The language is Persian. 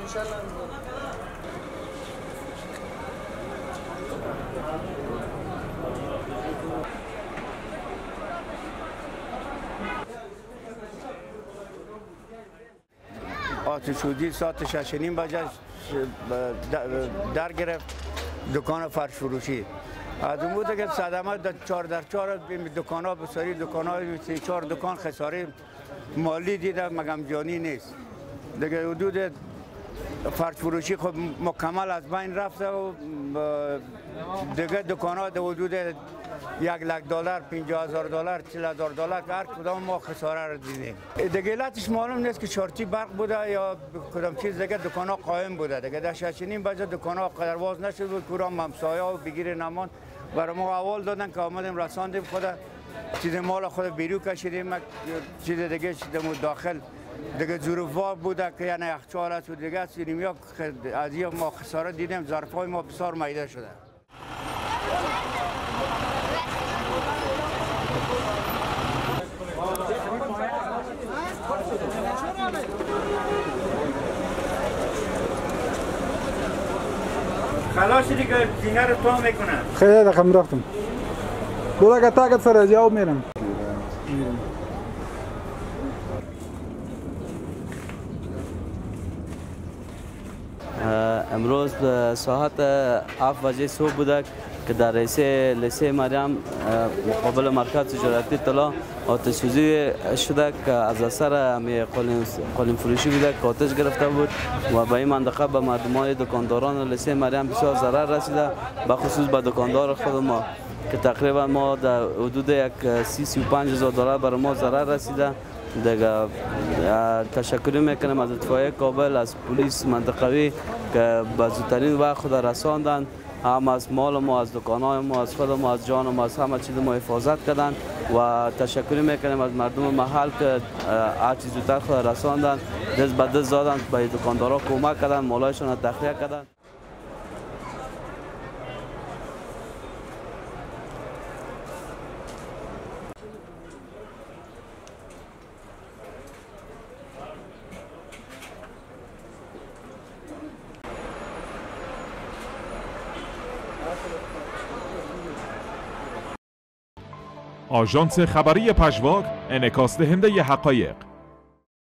آتش سوزی ساعت 6:30 بجه در گرفت دکان فرش فروشی. از اون بود که صدمه در 4 دکان ها بساری دکان ها 3-4 دکان خساره مالی دیده مگم جانی نیست. دیگه حدود فرش فروشی خود مکمل از بین رفته و دیگه دکان ها در حدود $1,00,000 $50,000 $40,000 هر کدام ما خساره رو دیدیم. دیگه علتش معلوم نیست که شورتی برق بوده یا کدام چیز دیگه دکان ها قائم بوده. دیگه در 6:30 بجه دکان ها قدرواز نشد بود کورام همسایه ها و بگیر نمان برای ما اول دادن که آمدیم رساندیم خود چیز مال خود بیرو کشیدیم چیز دیگه شدیم داخل دیگه ظروفا بوده که یعنی یخچال است و دیگه سینیم یا از این ما خساره دیدیم ظرفای ما بسیار میده شده. خلاصی دیگه زینه رو تو میکنن خیلی رقم رفتم بوده که تاکت سر جواب میرم امروز ساعت 7 بجه صبح بوده که در لیسه مریم مقابل مرکز تجارتی طلا آتش سوزی شده که از اثر قالین فروشی بوده که آتش گرفته بود و به این منطقه به مردمان دکانداران لیسه مریم بسیار ضرر رسیده به خصوص به دکاندار خود ما که تقریبا ما در حدود $30,000-35,000 برای ما ضرر رسیده. دیگه تشکر میکنم از اطفائیه کابل از پلیس منطقوی که به زودترین وقت خود رساندن هم از مال ما از دکانهای ما از خود ما از جان ما از همه چیز ما حفاظت کردن و تشکر میکنیم از مردم محل که هر چیز زودتر خود رساندن دست به دست دادن به دکاندارا کمک کردن مالایشان را تخلیه کردن. آژانس خبری پژواک انعکاس دهنده حقایق